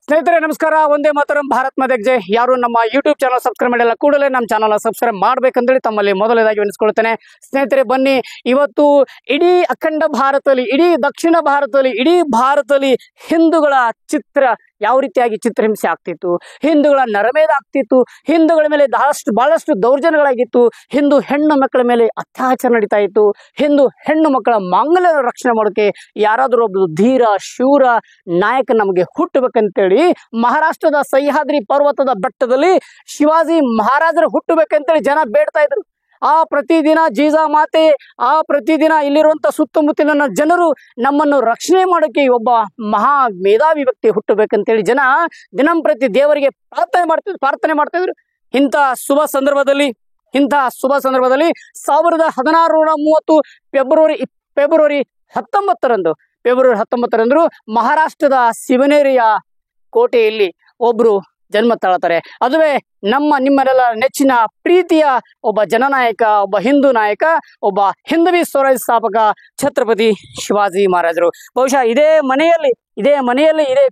ಸ್ನೇಹಿತರೆ ನಮಸ್ಕಾರ. ಒಂದೇ ಮಾತರಂ ಭಾರತ್ ಮಾತೆಗೆ ಜೈ. ಯಾರು ನಮ್ಮ ಯೂಟ್ಯೂಬ್ ಚಾನಲ್ ಸಬ್ಸ್ಕ್ರೈಬ್ ಮಾಡಿಲ್ಲ ಕೂಡಲೇ ನಮ್ಮ ಚಾನಲ್ ಸಬ್ಸ್ಕ್ರೈಬ್ ಮಾಡ್ಬೇಕಂತೇಳಿ ತಮ್ಮಲ್ಲಿ ಮೊದಲನೇದಾಗಿ ವಿನಿಸ್ಕೊಳ್ತೇನೆ. ಸ್ನೇಹಿತರೆ ಬನ್ನಿ, ಇವತ್ತು ಇಡೀ ಅಖಂಡ ಭಾರತದಲ್ಲಿ, ಇಡೀ ದಕ್ಷಿಣ ಭಾರತದಲ್ಲಿ, ಇಡೀ ಭಾರತದಲ್ಲಿ ಹಿಂದೂಗಳ ಚಿತ್ರ ಯಾವ ರೀತಿಯಾಗಿ ಚಿತ್ರಹಿಂಸೆ ಆಗ್ತಿತ್ತು, ಹಿಂದೂಗಳ ನರಮೇಧ ಆಗ್ತಿತ್ತು, ಹಿಂದೂಗಳ ಮೇಲೆ ಬಹಳಷ್ಟು ದೌರ್ಜನ್ಯಗಳಾಗಿತ್ತು, ಹಿಂದೂ ಹೆಣ್ಣು ಮಕ್ಕಳ ಮೇಲೆ ಅತ್ಯಾಚಾರ ನಡೀತಾ ಇತ್ತು, ಹಿಂದೂ ಹೆಣ್ಣು ಮಕ್ಕಳ ಮಾಂಗಲ್ಯ ರಕ್ಷಣೆ ಮಾಡೋಕೆ ಯಾರಾದರೂ ಒಬ್ಬರು ಧೀರ ಶೂರ ನಾಯಕ ನಮಗೆ ಹುಟ್ಟಬೇಕಂತೇಳಿ ಮಹಾರಾಷ್ಟ್ರದ ಸಹ್ಯಾದ್ರಿ ಪರ್ವತದ ಬೆಟ್ಟದಲ್ಲಿ ಶಿವಾಜಿ ಮಹಾರಾಜರು ಹುಟ್ಟಬೇಕಂತೇಳಿ ಜನ ಬೇಡ್ತಾ ಇದ್ರು. ಆ ಪ್ರತಿದಿನ ಜೀಜಾಮಾತೆ, ಆ ಪ್ರತಿದಿನ ಇಲ್ಲಿರುವಂತ ಸುತ್ತಮುತ್ತಲಿನ ಜನರು ನಮ್ಮನ್ನು ರಕ್ಷಣೆ ಮಾಡೋಕೆ ಒಬ್ಬ ಮಹಾ ಮೇಧಾವಿ ವ್ಯಕ್ತಿ ಹುಟ್ಟಬೇಕಂತೇಳಿ ಜನ ದಿನಂಪ್ರತಿ ದೇವರಿಗೆ ಪ್ರಾರ್ಥನೆ ಮಾಡ್ತಾ ಇದ್ರು. ಇಂಥ ಶುಭ ಸಂದರ್ಭದಲ್ಲಿ 1630 ಫೆಬ್ರವರಿ 19ರಂದು ಮಹಾರಾಷ್ಟ್ರದ ಶಿವನೇರಿಯ ಕೋಟೆಯಲ್ಲಿ ಒಬ್ರು ಜನ್ಮ ತಾಳ್ತಾರೆ. ಅದುವೇ ನಿಮ್ಮನ್ನೆಲ್ಲ ನೆಚ್ಚಿನ ಪ್ರೀತಿಯ ಒಬ್ಬ ಜನನಾಯಕ, ಒಬ್ಬ ಹಿಂದೂ ನಾಯಕ, ಒಬ್ಬ ಹಿಂದವಿ ಸ್ವರಾಜ್ಯ ಸ್ಥಾಪಕ ಛತ್ರಪತಿ ಶಿವಾಜಿ ಮಹಾರಾಜರು. ಬಹುಶಃ ಇದೇ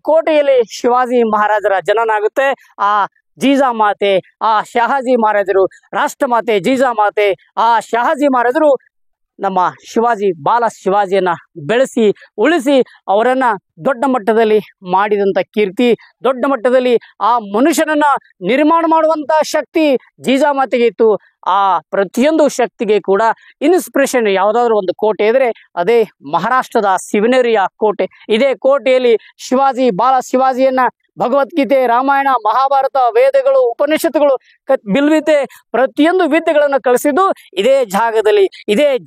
ಕೋಟೆಯಲ್ಲಿ ಶಿವಾಜಿ ಮಹಾರಾಜರ ಜನನಾಗುತ್ತೆ. ಆ ಜೀಜಾಮಾತೆ, ಆ ಶಹಾಜಿ ಮಹಾರಾಜರು, ರಾಷ್ಟ್ರಮಾತೆ ಜೀಜಾಮಾತೆ, ಆ ಶಹಾಜಿ ಮಹಾರಾಜರು ನಮ್ಮ ಶಿವಾಜಿಯನ್ನ ಬೆಳೆಸಿ ಉಳಿಸಿ ಅವರನ್ನ ದೊಡ್ಡ ಮಟ್ಟದಲ್ಲಿ ಮಾಡಿದಂಥ ಕೀರ್ತಿ, ದೊಡ್ಡ ಮಟ್ಟದಲ್ಲಿ ಆ ಮನುಷ್ಯನನ್ನ ನಿರ್ಮಾಣ ಮಾಡುವಂತ ಶಕ್ತಿ ಜೀಜಾಮಾತೆಗೆ ಇತ್ತು. ಆ ಪ್ರತಿಯೊಂದು ಶಕ್ತಿಗೆ ಕೂಡ ಇನ್ಸ್ಪಿರೇಷನ್ ಯಾವುದಾದ್ರೂ ಒಂದು ಕೋಟೆ ಇದ್ರೆ ಅದೇ ಮಹಾರಾಷ್ಟ್ರದ ಶಿವನೇರಿಯ ಕೋಟೆ. ಇದೇ ಕೋಟೆಯಲ್ಲಿ ಶಿವಾಜಿಯನ್ನ ಭಗವದ್ಗೀತೆ, ರಾಮಾಯಣ, ಮಹಾಭಾರತ, ವೇದಗಳು, ಉಪನಿಷತ್ತುಗಳು, ಬಿಲ್ವಿತೆ ಪ್ರತಿಯೊಂದು ವಿದ್ಯೆಗಳನ್ನು ಕಲಿಸಿದ್ದು ಇದೇ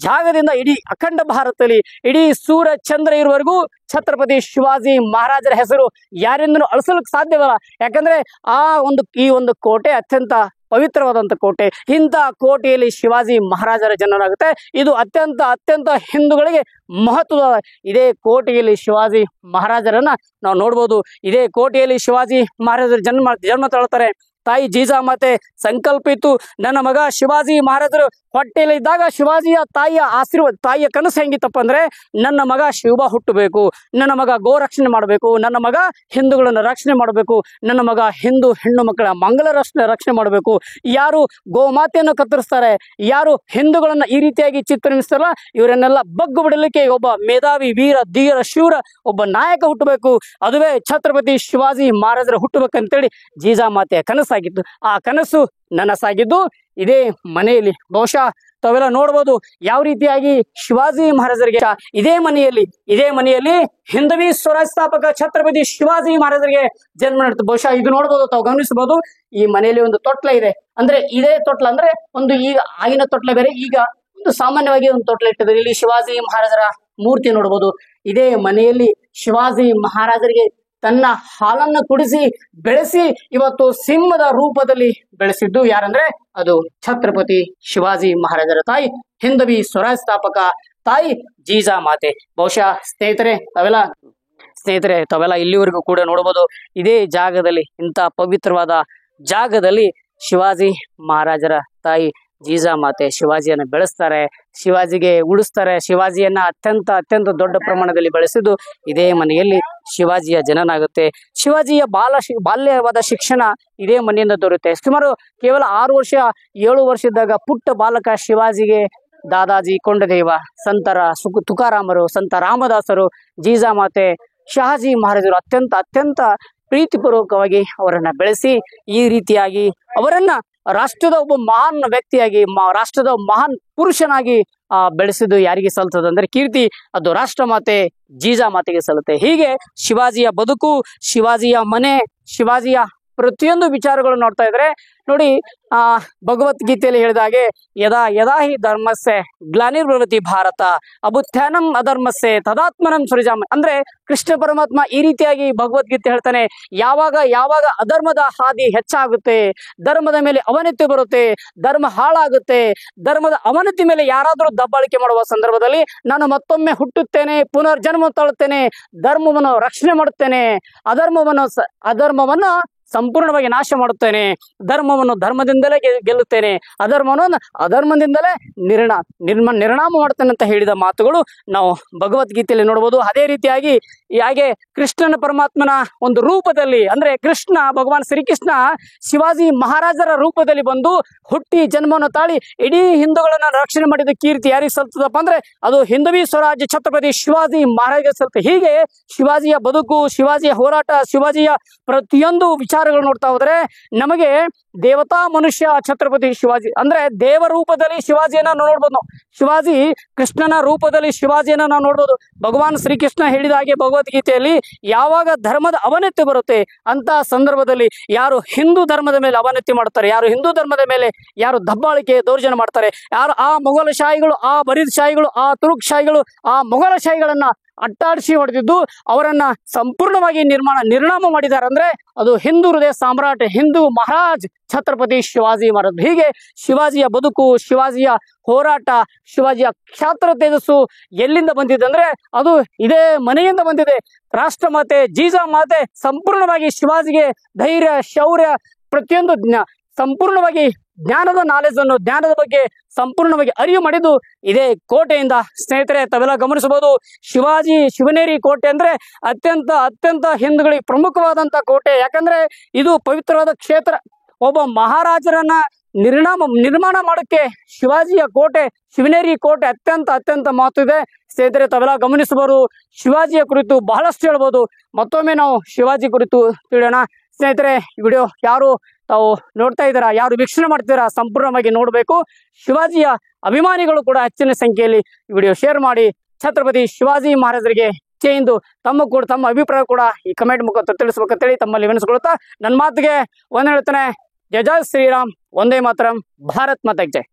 ಜಾಗದಿಂದ ಇಡೀ ಅಖಂಡ ಭಾರತದಲ್ಲಿ ಇಡೀ ಸೂರ್ಯ ಚಂದ್ರ ಇರುವವರೆಗೂ ಛತ್ರಪತಿ ಶಿವಾಜಿ ಮಹಾರಾಜರ ಹೆಸರು ಯಾರಿಂದನೂ ಅಳಿಸಲಿಕ್ಕೆ ಸಾಧ್ಯವಿಲ್ಲ. ಯಾಕಂದ್ರೆ ಈ ಒಂದು ಕೋಟೆ ಅತ್ಯಂತ ಪವಿತ್ರವಾದಂಥ ಕೋಟೆ. ಇಂಥ ಕೋಟೆಯಲ್ಲಿ ಶಿವಾಜಿ ಮಹಾರಾಜರ ಜನನಾಗುತ್ತೆ. ಇದು ಅತ್ಯಂತ ಹಿಂದೂಗಳಿಗೆ ಮಹತ್ವದ ಇದೇ ಕೋಟೆಯಲ್ಲಿ ಶಿವಾಜಿ ಮಹಾರಾಜರನ್ನ ನಾವು ನೋಡ್ಬೋದು. ಇದೇ ಕೋಟೆಯಲ್ಲಿ ಶಿವಾಜಿ ಮಹಾರಾಜರು ಜನ್ಮ ತಾಳ್ತಾರೆ. ತಾಯಿ ಜೀಜಾಮಾತೆ ಸಂಕಲ್ಪ ಇತ್ತು, ನನ್ನ ಮಗ ಶಿವಾಜಿ ಮಹಾರಾಜರು ಹೊಟ್ಟೆಯಲ್ಲಿ ಇದ್ದಾಗ ಶಿವಾಜಿಯ ತಾಯಿಯ ಕನಸು ಹೆಂಗಿತ್ತಪ್ಪ ಅಂದ್ರೆ, ನನ್ನ ಮಗ ಶಿವ ಹುಟ್ಟಬೇಕು, ನನ್ನ ಮಗ ಗೋ ರಕ್ಷಣೆ ಮಾಡಬೇಕು, ನನ್ನ ಮಗ ಹಿಂದೂಗಳನ್ನು ರಕ್ಷಣೆ ಮಾಡಬೇಕು, ನನ್ನ ಮಗ ಹಿಂದೂ ಹೆಣ್ಣು ಮಕ್ಕಳ ಮಂಗಲ ರಕ್ಷಣೆ ಮಾಡಬೇಕು. ಯಾರು ಗೋಮಾತೆಯನ್ನು ಕತ್ತರಿಸ್ತಾರೆ, ಯಾರು ಹಿಂದೂಗಳನ್ನ ಈ ರೀತಿಯಾಗಿ ಚಿತ್ರಿಸ್ತಾರಲ್ಲ, ಇವರನ್ನೆಲ್ಲ ಬಗ್ಗು ಬಿಡಲಿಕ್ಕೆ ಒಬ್ಬ ಮೇಧಾವಿ ವೀರ ಧೀರ ಶೂರ ಒಬ್ಬ ನಾಯಕ ಹುಟ್ಟಬೇಕು. ಅದುವೇ ಛತ್ರಪತಿ ಶಿವಾಜಿ ಮಹಾರಾಜರು ಹುಟ್ಟಬೇಕಂತೇಳಿ ಜೀಜಾಮಾತೆಯ ಕನಸಾಗಿತ್ತು. ಆ ಕನಸು ನನಸಾಗಿದ್ದು ಇದೇ ಮನೆಯಲ್ಲಿ. ಬಹುಶಃ ತಾವೆಲ್ಲ ನೋಡ್ಬೋದು ಯಾವ ರೀತಿಯಾಗಿ ಶಿವಾಜಿ ಮಹಾರಾಜರಿಗೆ ಇದೇ ಮನೆಯಲ್ಲಿ ಹಿಂದವಿ ಸ್ವರಾಜ್ಯ ಸ್ಥಾಪಕ ಛತ್ರಪತಿ ಶಿವಾಜಿ ಮಹಾರಾಜರಿಗೆ ಜನ್ಮ ನೀಡುತ್ತೆ. ಬಹುಶಃ ಇದು ನೋಡ್ಬೋದು, ತಾವು ಗಮನಿಸಬಹುದು. ಈ ಮನೆಯಲ್ಲಿ ಒಂದು ತೊಟ್ಲ ಇದೆ. ಅಂದ್ರೆ ಇದೇ ತೊಟ್ಲ ಅಂದ್ರೆ ಒಂದು ಈಗ ಆಗಿನ ತೊಟ್ಲ ಬೇರೆ, ಈಗ ಒಂದು ಸಾಮಾನ್ಯವಾಗಿ ಒಂದು ತೊಟ್ಲ ಇಟ್ಟಿದ್ದಾರೆ. ಇಲ್ಲಿ ಶಿವಾಜಿ ಮಹಾರಾಜರ ಮೂರ್ತಿ ನೋಡ್ಬೋದು. ಇದೇ ಮನೆಯಲ್ಲಿ ಶಿವಾಜಿ ಮಹಾರಾಜರಿಗೆ ತನ್ನ ಹಾಲನ್ನು ಕುಡಿಸಿ ಬೆಳೆಸಿ ಇವತ್ತು ಸಿಂಹದ ರೂಪದಲ್ಲಿ ಬೆಳೆಸಿದ್ದು ಯಾರಂದ್ರೆ ಅದು ಛತ್ರಪತಿ ಶಿವಾಜಿ ಮಹಾರಾಜರ ತಾಯಿ, ಹಿಂದವಿ ಸ್ವರಾಜ್ಯ ಸ್ಥಾಪಕ ತಾಯಿ ಜೀಜಾಮಾತೆ. ಬಹುಶಃ ಸ್ನೇಹಿತರೆ ತಾವೆಲ್ಲ ಇಲ್ಲಿವರೆಗೂ ಕೂಡ ನೋಡಬಹುದು. ಇದೇ ಜಾಗದಲ್ಲಿ, ಇಂಥ ಪವಿತ್ರವಾದ ಜಾಗದಲ್ಲಿ ಶಿವಾಜಿ ಮಹಾರಾಜರ ತಾಯಿ ಜೀಜಾಮಾತೆ ಶಿವಾಜಿಯನ್ನ ಬೆಳೆಸ್ತಾರೆ, ಶಿವಾಜಿಗೆ ಉಳಿಸ್ತಾರೆ. ಶಿವಾಜಿಯನ್ನ ಅತ್ಯಂತ ದೊಡ್ಡ ಪ್ರಮಾಣದಲ್ಲಿ ಬೆಳೆಸಿದ್ದು ಇದೇ ಮನೆಯಲ್ಲಿ ಶಿವಾಜಿಯ ಜನನಾಗುತ್ತೆ. ಶಿವಾಜಿಯ ಬಾಲ್ಯವಾದ ಶಿಕ್ಷಣ ಇದೇ ಮನೆಯಿಂದ ದೊರೆಯುತ್ತೆ. ಸುಮಾರು ಕೇವಲ 7 ವರ್ಷ ಇದ್ದಾಗ ಪುಟ್ಟ ಬಾಲಕ ಶಿವಾಜಿಗೆ ದಾದಾಜಿ ಕೊಂಡದೇವ, ಸಂತರ ತುಕಾರಾಮರು, ಸಂತ ರಾಮದಾಸರು, ಜೀಜಾಮಾತೆ, ಶಹಾಜಿ ಮಹಾರಾಜರು ಅತ್ಯಂತ ಪ್ರೀತಿಪೂರ್ವಕವಾಗಿ ಅವರನ್ನ ಬೆಳೆಸಿ ಈ ರೀತಿಯಾಗಿ ಅವರನ್ನ ರಾಷ್ಟ್ರದ ಒಬ್ಬ ಮಹಾನ್ ವ್ಯಕ್ತಿಯಾಗಿ, ರಾಷ್ಟ್ರದ ಮಹಾನ್ ಪುರುಷನಾಗಿ ಬೆಳೆಸಿದ್ದು ಯಾರಿಗೆ ಸಲ್ತದೆ ಅಂದ್ರೆ ಕೀರ್ತಿ ಅದು ರಾಷ್ಟ್ರಮಾತೆ ಜೀಜಾಮಾತೆಗೆ ಸಲ್ಲುತ್ತೆ. ಹೀಗೆ ಶಿವಾಜಿಯ ಬದುಕು, ಶಿವಾಜಿಯ ಮನೆ, ಶಿವಾಜಿಯ ಪ್ರತಿಯೊಂದು ವಿಚಾರಗಳು ನೋಡ್ತಾ ಇದ್ರೆ ನೋಡಿ, ಭಗವದ್ಗೀತೆಯಲ್ಲಿ ಹೇಳಿದ ಹಾಗೆ ಯದಾ ಹಿ ಧರ್ಮಸ್ಯ ಗ್ಲಾನಿರ್ಭವತಿ ಭಾರತ ಅಭುತ್ಥಾನಂ ಅಧರ್ಮಸ್ಯ ತದಾತ್ಮನಂ ಸೃಜಾಮಿ. ಅಂದ್ರೆ ಕೃಷ್ಣ ಪರಮಾತ್ಮ ಈ ರೀತಿಯಾಗಿ ಭಗವದ್ಗೀತೆ ಹೇಳ್ತಾನೆ, ಯಾವಾಗ ಅಧರ್ಮದ ಹಾದಿ ಹೆಚ್ಚಾಗುತ್ತೆ, ಧರ್ಮದ ಮೇಲೆ ಅವನತಿ ಬರುತ್ತೆ, ಧರ್ಮ ಹಾಳಾಗುತ್ತೆ, ಧರ್ಮದ ಅವನತಿ ಮೇಲೆ ಯಾರಾದರೂ ದಬ್ಬಾಳಿಕೆ ಮಾಡುವ ಸಂದರ್ಭದಲ್ಲಿ ನಾನು ಮತ್ತೊಮ್ಮೆ ಹುಟ್ಟುತ್ತೇನೆ, ಪುನರ್ಜನ್ಮ ತಾಳುತ್ತೇನೆ, ಧರ್ಮವನ್ನು ರಕ್ಷಣೆ ಮಾಡುತ್ತೇನೆ, ಅಧರ್ಮವನ್ನ ಸಂಪೂರ್ಣವಾಗಿ ನಾಶ ಮಾಡುತ್ತೇನೆ, ಧರ್ಮವನ್ನು ಧರ್ಮದಿಂದಲೇ ಗೆಲ್ಲುತ್ತೇನೆ, ಅಧರ್ಮವನ್ನು ಅಧರ್ಮದಿಂದಲೇ ನಿರ್ನಾಮ ಮಾಡ್ತೇನೆ ಅಂತ ಹೇಳಿದ ಮಾತುಗಳು ನಾವು ಭಗವದ್ಗೀತೆಯಲ್ಲಿ ನೋಡಬಹುದು. ಅದೇ ರೀತಿಯಾಗಿ ಹಾಗೆ ಕೃಷ್ಣನ ಪರಮಾತ್ಮನ ಒಂದು ರೂಪದಲ್ಲಿ, ಅಂದ್ರೆ ಕೃಷ್ಣ ಭಗವಾನ್ ಶ್ರೀಕೃಷ್ಣ ಶಿವಾಜಿ ಮಹಾರಾಜರ ರೂಪದಲ್ಲಿ ಬಂದು ಹುಟ್ಟಿ ಜನ್ಮವನ್ನು ತಾಳಿ ಇಡೀ ಹಿಂದೂಗಳನ್ನ ರಕ್ಷಣೆ ಮಾಡಿದ ಕೀರ್ತಿ ಯಾರಿಗೆ ಸಲ್ತದಪ್ಪ ಅಂದ್ರೆ ಅದು ಹಿಂದವಿ ಸ್ವರಾಜ್ಯ ಛತ್ರಪತಿ ಶಿವಾಜಿ ಮಹಾರಾಜ ಸಲ್ತ. ಹೀಗೆ ಶಿವಾಜಿಯ ಬದುಕು, ಶಿವಾಜಿಯ ಹೋರಾಟ, ಶಿವಾಜಿಯ ಪ್ರತಿಯೊಂದು ವಿಚಾರಗಳು ನೋಡ್ತಾ ಹೋದ್ರೆ ನಮಗೆ ದೇವತಾ ಮನುಷ್ಯ ಛತ್ರಪತಿ ಶಿವಾಜಿ ಅಂದ್ರೆ ದೇವ ರೂಪದಲ್ಲಿ ಶಿವಾಜಿಯನ್ನ ನೋಡ್ಬೋದು ನಾವು. ಶಿವಾಜಿ ಕೃಷ್ಣನ ರೂಪದಲ್ಲಿ ಶಿವಾಜಿಯನ್ನ ನಾವು ನೋಡ್ಬೋದು. ಭಗವಾನ್ ಶ್ರೀಕೃಷ್ಣ ಹೇಳಿದ ಹಾಗೆ ಭಗವದ್ಗೀತೆಯಲ್ಲಿ ಯಾವಾಗ ಧರ್ಮದ ಅವನತಿ ಬರುತ್ತೆ ಅಂತ ಸಂದರ್ಭದಲ್ಲಿ ಯಾರು ಹಿಂದೂ ಧರ್ಮದ ಮೇಲೆ ಅವನತಿ ಮಾಡ್ತಾರೆ, ಯಾರು ಹಿಂದೂ ಧರ್ಮದ ಮೇಲೆ ಯಾರು ದಬ್ಬಾಳಿಕೆ ದೌರ್ಜನ್ಯ ಮಾಡ್ತಾರೆ, ಯಾರು ಆ ಮೊಘಲ ಶಾಹಿಗಳು, ಆ ಬರೀದ್ ಶಾಹಿಗಳು, ಆ ತುರುಕ್ ಶಾಹಿಗಳು ಆ ಮೊಘಲ ಶಾಹಿಗಳನ್ನ ಅಟ್ಟಾಡಿಸಿ ಹೊಡೆದಿದ್ದು ಅವರನ್ನ ಸಂಪೂರ್ಣವಾಗಿ ನಿರ್ನಾಮ ಮಾಡಿದ್ದಾರೆ ಅಂದ್ರೆ ಅದು ಹಿಂದೂ ಹೃದಯ ಸಾಮ್ರಾಟ್, ಹಿಂದೂ ಮಹಾರಾಜ್ ಛತ್ರಪತಿ ಶಿವಾಜಿ ಮಹಾರಾಜ್. ಹೀಗೆ ಶಿವಾಜಿಯ ಬದುಕು, ಶಿವಾಜಿಯ ಹೋರಾಟ, ಶಿವಾಜಿಯ ಕ್ಷಾತ್ರ ತೇಜಸ್ಸು ಎಲ್ಲಿಂದ ಬಂದಿದೆ ಅಂದ್ರೆ ಅದು ಇದೇ ಮನೆಯಿಂದ ಬಂದಿದೆ. ರಾಷ್ಟ್ರಮಾತೆ ಜೀಜಾಮಾತೆ ಸಂಪೂರ್ಣವಾಗಿ ಶಿವಾಜಿಗೆ ಧೈರ್ಯ, ಶೌರ್ಯ, ಪ್ರತಿಯೊಂದು ಸಂಪೂರ್ಣವಾಗಿ ಜ್ಞಾನದ ನಾಲೆಜ್ ಅನ್ನು, ಜ್ಞಾನದ ಬಗ್ಗೆ ಸಂಪೂರ್ಣವಾಗಿ ಅರಿವು ಮಾಡಿದ್ದು ಇದೇ ಕೋಟೆಯಿಂದ. ಸ್ನೇಹಿತರೆ, ತಾವೆಲ್ಲ ಗಮನಿಸಬಹುದು, ಶಿವನೇರಿ ಕೋಟೆ ಅಂದ್ರೆ ಅತ್ಯಂತ ಹಿಂದೂಗಳಿಗೆ ಪ್ರಮುಖವಾದಂತ ಕೋಟೆ. ಯಾಕಂದ್ರೆ ಇದು ಪವಿತ್ರವಾದ ಕ್ಷೇತ್ರ. ಒಬ್ಬ ಮಹಾರಾಜರನ್ನ ನಿರ್ಮಾಣ ಮಾಡೋಕ್ಕೆ ಶಿವಾಜಿಯ ಕೋಟೆ, ಶಿವನೇರಿ ಕೋಟೆ ಅತ್ಯಂತ ಮಹತ್ವ ಇದೆ. ಸ್ನೇಹಿತರೆ, ತಾವೆಲ್ಲ ಗಮನಿಸಬಹುದು, ಶಿವಾಜಿಯ ಕುರಿತು ಬಹಳಷ್ಟು ಹೇಳ್ಬೋದು. ಮತ್ತೊಮ್ಮೆ ನಾವು ಶಿವಾಜಿ ಕುರಿತು ತಿಳಿಯೋಣ. ಸ್ನೇಹಿತರೆ, ಈ ವಿಡಿಯೋ ಯಾರು ತಾವು ನೋಡ್ತಾ ಇದ್ದೀರಾ, ಯಾರು ವೀಕ್ಷಣೆ ಮಾಡ್ತೀರಾ ಸಂಪೂರ್ಣವಾಗಿ ನೋಡಬೇಕು. ಶಿವಾಜಿಯ ಅಭಿಮಾನಿಗಳು ಕೂಡ ಹೆಚ್ಚಿನ ಸಂಖ್ಯೆಯಲ್ಲಿ ಈ ವಿಡಿಯೋ ಶೇರ್ ಮಾಡಿ ಛತ್ರಪತಿ ಶಿವಾಜಿ ಮಹಾರಾಜರಿಗೆ ಜೈಂದು ತಮ್ಮ ಅಭಿಪ್ರಾಯ ಕೂಡ ಈ ಕಮೆಂಟ್ ಮುಖಾಂತರ ತಿಳಿಸ್ಬೇಕಂತೇಳಿ ತಮ್ಮಲ್ಲಿ ವಿನಂತಿಸ್ಕೊಳ್ತಾ ನನ್ನ ಮಾತಿಗೆ ಒಂದ್ ಹೇಳ್ತಾನೆ. ಜೈ ಜೈ ಶ್ರೀರಾಮ್, ವಂದೇ ಮಾತರಂ, ಭಾರತ್ ಮಾತಾ ಕಿ ಜೈ.